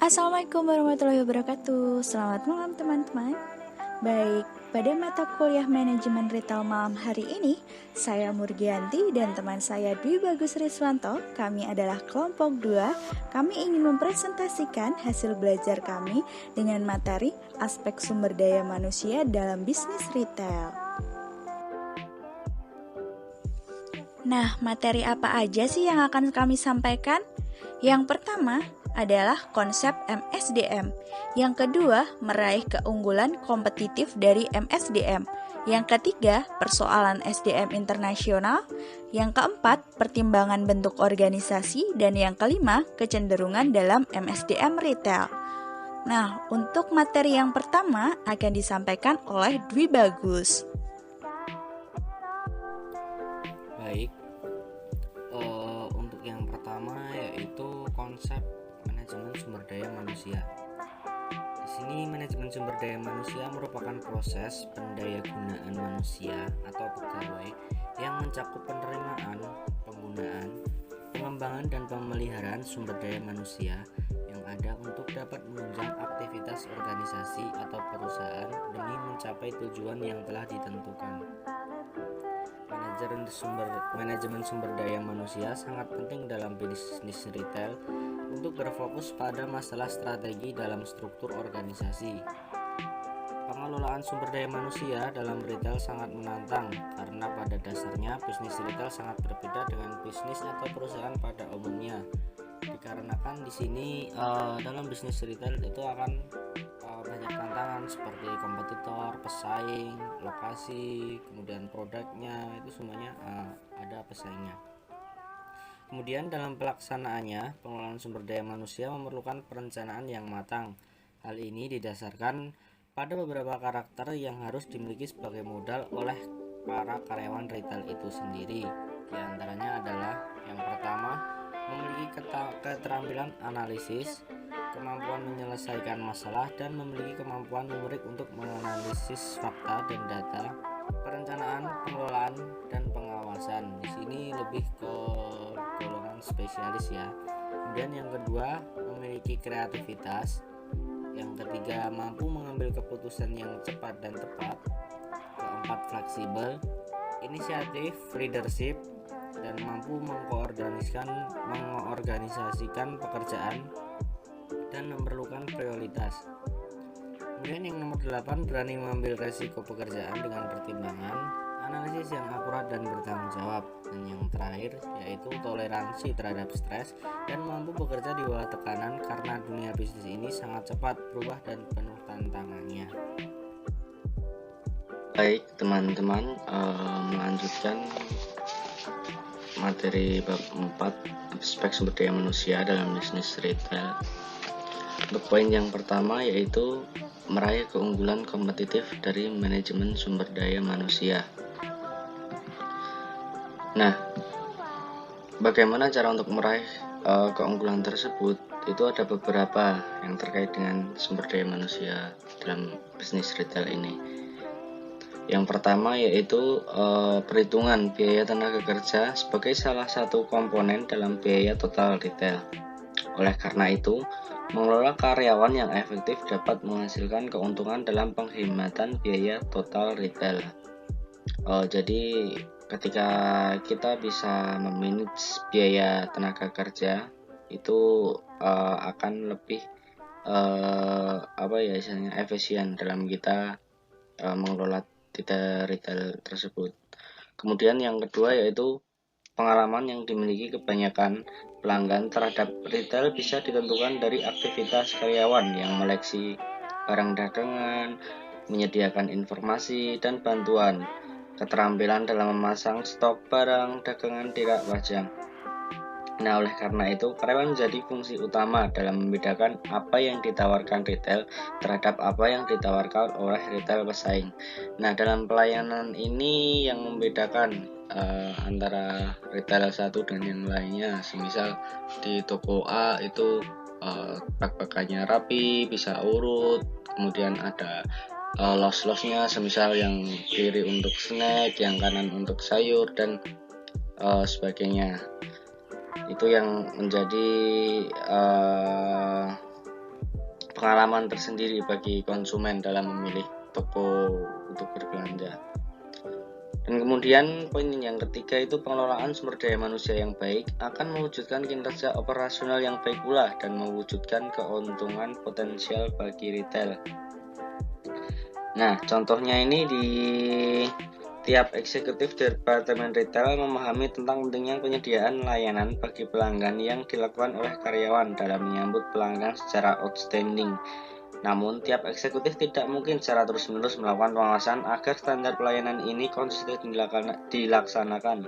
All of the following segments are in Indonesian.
Assalamualaikum warahmatullahi wabarakatuh. Selamat malam teman-teman. Baik, pada mata kuliah manajemen retail malam hari ini, saya Murgianti dan teman saya Dwi Bagus Riswanto. Kami adalah kelompok 2. Kami ingin mempresentasikan hasil belajar kami dengan materi aspek sumber daya manusia dalam bisnis retail. Nah, materi apa aja sih yang akan kami sampaikan? Yang pertama adalah konsep MSDM. Yang kedua, meraih keunggulan kompetitif dari MSDM. Yang ketiga, persoalan SDM internasional. Yang keempat, pertimbangan bentuk organisasi. Dan yang kelima, kecenderungan dalam MSDM retail. Nah, untuk materi yang pertama akan disampaikan oleh Dwi Bagus. Baik, untuk yang pertama yaitu konsep manajemen sumber daya manusia. Di sini manajemen sumber daya manusia merupakan proses pendayagunaan manusia atau pegawai yang mencakup penerimaan, penggunaan, pengembangan dan pemeliharaan sumber daya manusia yang ada untuk dapat menunjang aktivitas organisasi atau perusahaan demi mencapai tujuan yang telah ditentukan. Manajemen sumber daya manusia sangat penting dalam bisnis retail untuk berfokus pada masalah strategi dalam struktur organisasi. Pengelolaan sumber daya manusia dalam retail sangat menantang karena pada dasarnya bisnis retail sangat berbeda dengan bisnis atau perusahaan pada umumnya. Dikarenakan di sini dalam bisnis retail itu akan banyak tantangan seperti kompetitor, pesaing, lokasi, kemudian produknya, itu semuanya ada pesaingnya. Kemudian dalam pelaksanaannya, pengelolaan sumber daya manusia memerlukan perencanaan yang matang. Hal ini didasarkan pada beberapa karakter yang harus dimiliki sebagai modal oleh para karyawan retail itu sendiri. Di antaranya adalah yang pertama, memiliki keterampilan analisis, kemampuan menyelesaikan masalah, dan memiliki kemampuan numerik untuk menganalisis fakta dan data, perencanaan, pengelolaan, dan pengawasan. Di sini lebih ke golongan spesialis ya. Kemudian yang kedua, memiliki kreativitas. Yang ketiga, mampu mengambil keputusan yang cepat dan tepat. Keempat, fleksibel, inisiatif, leadership, dan mampu mengorganisasikan pekerjaan dan memerlukan prioritas. Kemudian yang nomor 8, berani mengambil resiko pekerjaan dengan pertimbangan, analisis yang akurat dan bertanggung jawab. Dan yang terakhir yaitu toleransi terhadap stres dan mampu bekerja di bawah tekanan karena dunia bisnis ini sangat cepat berubah dan penuh tantangannya. Baik teman-teman, melanjutkan materi bab 4 aspek sumber daya manusia dalam bisnis retail. Untuk poin yang pertama yaitu meraih keunggulan kompetitif dari manajemen sumber daya manusia. Nah, bagaimana cara untuk meraih keunggulan tersebut? Itu ada beberapa yang terkait dengan sumber daya manusia dalam bisnis retail ini. Yang pertama yaitu perhitungan biaya tenaga kerja sebagai salah satu komponen dalam biaya total retail. Oleh karena itu, mengelola karyawan yang efektif dapat menghasilkan keuntungan dalam penghematan biaya total retail. Jadi ketika kita bisa memanage biaya tenaga kerja itu akan lebih efisien dalam kita mengelola retail tersebut. Kemudian yang kedua yaitu pengalaman yang dimiliki kebanyakan pelanggan terhadap retail bisa ditentukan dari aktivitas karyawan yang meleksi barang dagangan, menyediakan informasi dan bantuan, keterampilan dalam memasang stok barang dagangan di rak pajang. Nah, oleh karena itu, karyawan menjadi fungsi utama dalam membedakan apa yang ditawarkan retail terhadap apa yang ditawarkan oleh retail pesaing. Nah, dalam pelayanan ini yang membedakan antara retail satu dan yang lainnya, semisal di toko A itu bak-bakannya rapi, bisa urut, kemudian ada los-losnya, semisal yang kiri untuk snack, yang kanan untuk sayur dan sebagainya. Itu yang menjadi pengalaman tersendiri bagi konsumen dalam memilih toko untuk berbelanja. Dan kemudian poin yang ketiga itu pengelolaan sumber daya manusia yang baik akan mewujudkan kinerja operasional yang baik pula dan mewujudkan keuntungan potensial bagi retail. Nah, contohnya ini di tiap eksekutif departemen retail memahami tentang pentingnya penyediaan layanan bagi pelanggan yang dilakukan oleh karyawan dalam menyambut pelanggan secara outstanding. Namun, tiap eksekutif tidak mungkin secara terus-menerus melakukan pengawasan agar standar pelayanan ini konsisten dilaksanakan.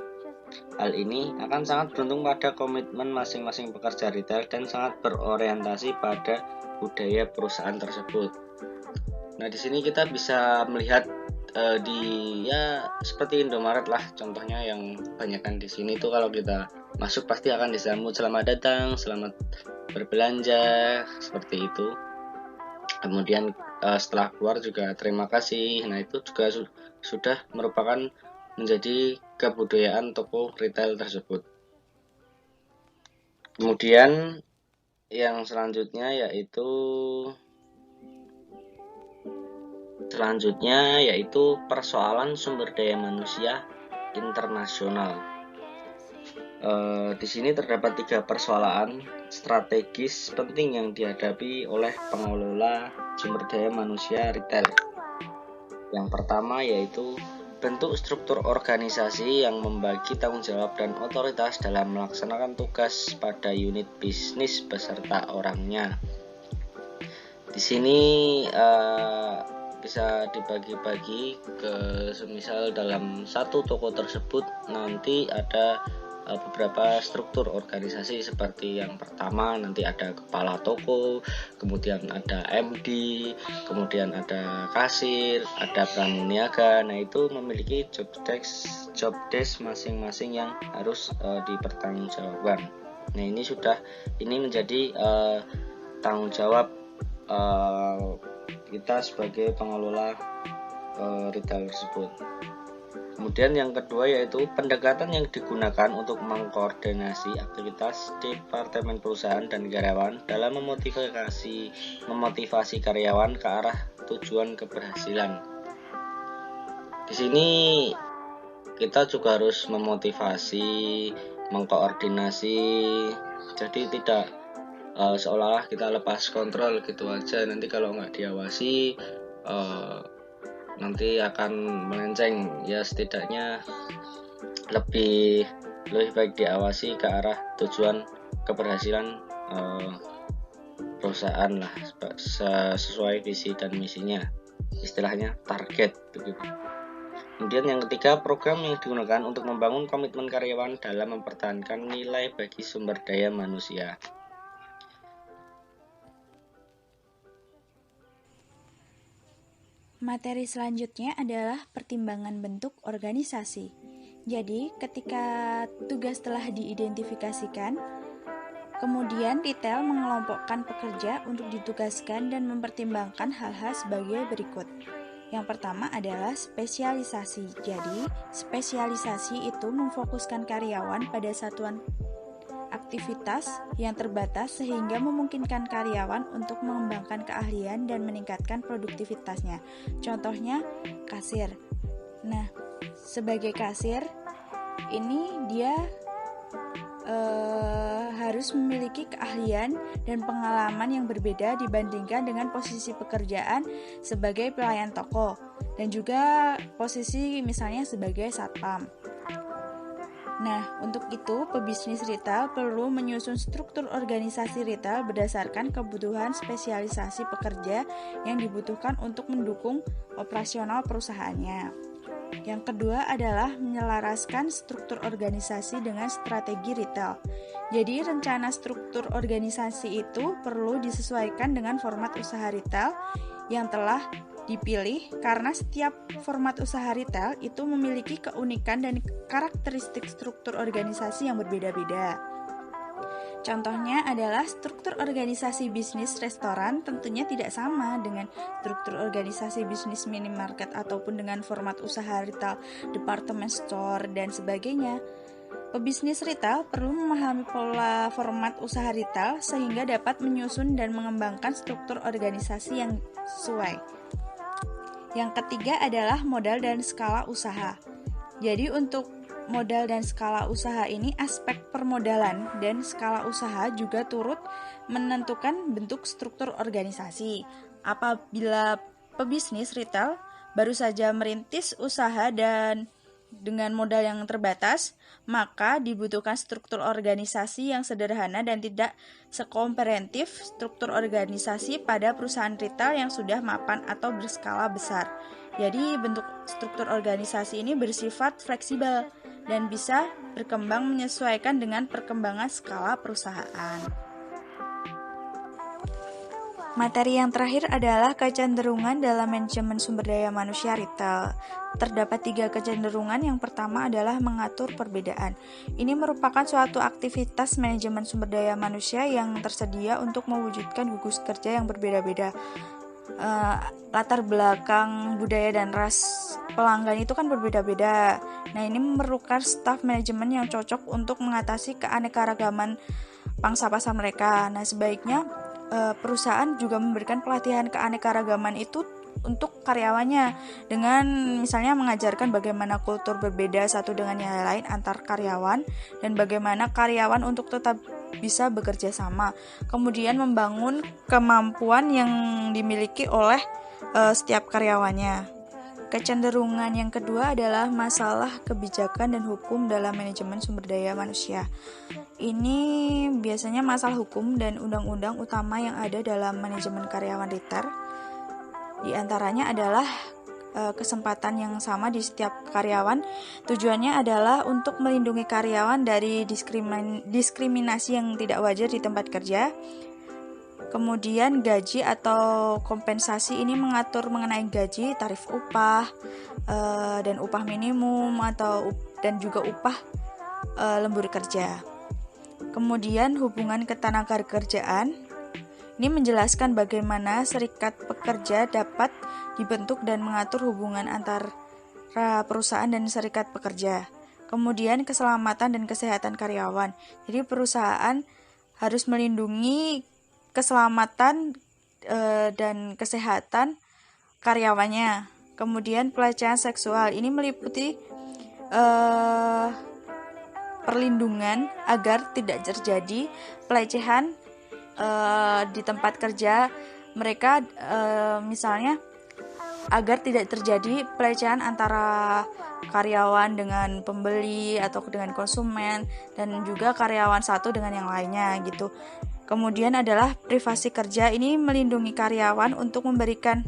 Hal ini akan sangat bergantung pada komitmen masing-masing pekerja retail dan sangat berorientasi pada budaya perusahaan tersebut. Nah, di sini kita bisa melihat seperti Indomaret lah contohnya, yang kebanyakan di sini tuh kalau kita masuk pasti akan disambut selamat datang, selamat berbelanja, seperti itu. Kemudian setelah keluar juga terima kasih. Nah, itu juga sudah merupakan menjadi kebudayaan toko retail tersebut. Kemudian yang selanjutnya yaitu persoalan sumber daya manusia internasional. Di sini terdapat 3 persoalan strategis penting yang dihadapi oleh pengelola sumber daya manusia retail. Yang pertama yaitu bentuk struktur organisasi yang membagi tanggung jawab dan otoritas dalam melaksanakan tugas pada unit bisnis beserta orangnya. Di sini bisa dibagi-bagi ke semisal dalam satu toko tersebut nanti ada beberapa struktur organisasi, seperti yang pertama nanti ada kepala toko, kemudian ada MD, kemudian ada kasir, ada pramuniaga. Nah, itu memiliki job desk masing-masing yang harus dipertanggungjawabkan. Nah, ini menjadi tanggung jawab kita sebagai pengelola retail tersebut. Kemudian yang kedua yaitu pendekatan yang digunakan untuk mengkoordinasi aktivitas departemen perusahaan dan karyawan dalam memotivasi karyawan ke arah tujuan keberhasilan. Di sini kita juga harus memotivasi, mengkoordinasi, jadi tidak seolah-olah kita lepas kontrol gitu aja. Nanti kalau nggak diawasi nanti akan melenceng. Ya, setidaknya lebih baik diawasi ke arah tujuan keberhasilan perusahaan lah, sesuai visi dan misinya, istilahnya target begitu. Kemudian yang ketiga, program yang digunakan untuk membangun komitmen karyawan dalam mempertahankan nilai bagi sumber daya manusia. Materi selanjutnya adalah pertimbangan bentuk organisasi. Jadi, ketika tugas telah diidentifikasikan, kemudian retail mengelompokkan pekerja untuk ditugaskan dan mempertimbangkan hal-hal sebagai berikut. Yang pertama adalah spesialisasi. Jadi, spesialisasi itu memfokuskan karyawan pada satuan aktivitas yang terbatas sehingga memungkinkan karyawan untuk mengembangkan keahlian dan meningkatkan produktivitasnya. Contohnya kasir. Nah, sebagai kasir ini dia harus memiliki keahlian dan pengalaman yang berbeda dibandingkan dengan posisi pekerjaan sebagai pelayan toko dan juga posisi misalnya sebagai satpam. Nah, untuk itu pebisnis retail perlu menyusun struktur organisasi retail berdasarkan kebutuhan spesialisasi pekerja yang dibutuhkan untuk mendukung operasional perusahaannya. Yang kedua adalah menyelaraskan struktur organisasi dengan strategi retail. Jadi, rencana struktur organisasi itu perlu disesuaikan dengan format usaha retail yang telah dipilih, karena setiap format usaha retail itu memiliki keunikan dan karakteristik struktur organisasi yang berbeda-beda. Contohnya adalah struktur organisasi bisnis restoran tentunya tidak sama dengan struktur organisasi bisnis minimarket ataupun dengan format usaha retail department store dan sebagainya. Pebisnis retail perlu memahami pola format usaha retail sehingga dapat menyusun dan mengembangkan struktur organisasi yang sesuai. Yang ketiga adalah modal dan skala usaha. Jadi untuk modal dan skala usaha ini aspek permodalan dan skala usaha juga turut menentukan bentuk struktur organisasi. Apabila pebisnis retail baru saja merintis usaha dan dengan modal yang terbatas, maka dibutuhkan struktur organisasi yang sederhana dan tidak sekomprehensif struktur organisasi pada perusahaan retail yang sudah mapan atau berskala besar. Jadi bentuk struktur organisasi ini bersifat fleksibel dan bisa berkembang menyesuaikan dengan perkembangan skala perusahaan. Materi yang terakhir adalah kecenderungan dalam manajemen sumber daya manusia retail. Terdapat 3 kecenderungan. Yang pertama adalah mengatur perbedaan. Ini merupakan suatu aktivitas manajemen sumber daya manusia yang tersedia untuk mewujudkan gugus kerja yang berbeda-beda. Latar belakang budaya dan ras pelanggan itu kan berbeda-beda. Nah, ini memerlukan staf manajemen yang cocok untuk mengatasi keanekaragaman pangsa pasar mereka. Nah, sebaiknya perusahaan juga memberikan pelatihan keanekaragaman itu untuk karyawannya dengan misalnya mengajarkan bagaimana kultur berbeda satu dengan yang lain antar karyawan dan bagaimana karyawan untuk tetap bisa bekerja sama. Kemudian membangun kemampuan yang dimiliki oleh setiap karyawannya. Kecenderungan yang kedua adalah masalah kebijakan dan hukum dalam manajemen sumber daya manusia. Ini biasanya masalah hukum dan undang-undang utama yang ada dalam manajemen karyawan retail. Di antaranya adalah kesempatan yang sama di setiap karyawan. Tujuannya adalah untuk melindungi karyawan dari diskriminasi yang tidak wajar di tempat kerja. Kemudian gaji atau kompensasi ini mengatur mengenai gaji, tarif upah, dan upah minimum dan juga upah lembur kerja. Kemudian hubungan ketenagakerjaan ini menjelaskan bagaimana serikat pekerja dapat dibentuk dan mengatur hubungan antara perusahaan dan serikat pekerja. Kemudian keselamatan dan kesehatan karyawan. Jadi perusahaan harus melindungi keselamatan dan kesehatan karyawannya. Kemudian pelecehan seksual ini meliputi perlindungan agar tidak terjadi pelecehan di tempat kerja mereka, misalnya agar tidak terjadi pelecehan antara karyawan dengan pembeli atau dengan konsumen dan juga karyawan satu dengan yang lainnya gitu. Kemudian adalah privasi kerja, ini melindungi karyawan untuk memberikan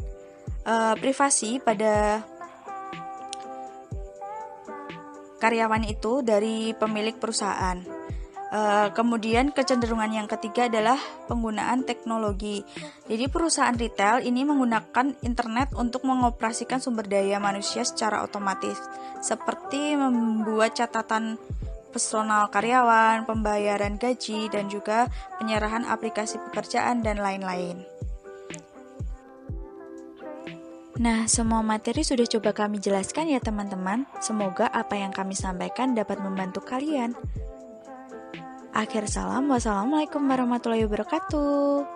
privasi pada karyawan itu dari pemilik perusahaan. Kemudian kecenderungan yang ketiga adalah penggunaan teknologi. Jadi perusahaan retail ini menggunakan internet untuk mengoperasikan sumber daya manusia secara otomatis, seperti membuat catatan personal karyawan, pembayaran gaji, dan juga penyerahan aplikasi pekerjaan dan lain-lain. Nah, semua materi sudah coba kami jelaskan ya teman-teman. Semoga apa yang kami sampaikan dapat membantu kalian. Akhir salam, wassalamualaikum warahmatullahi wabarakatuh.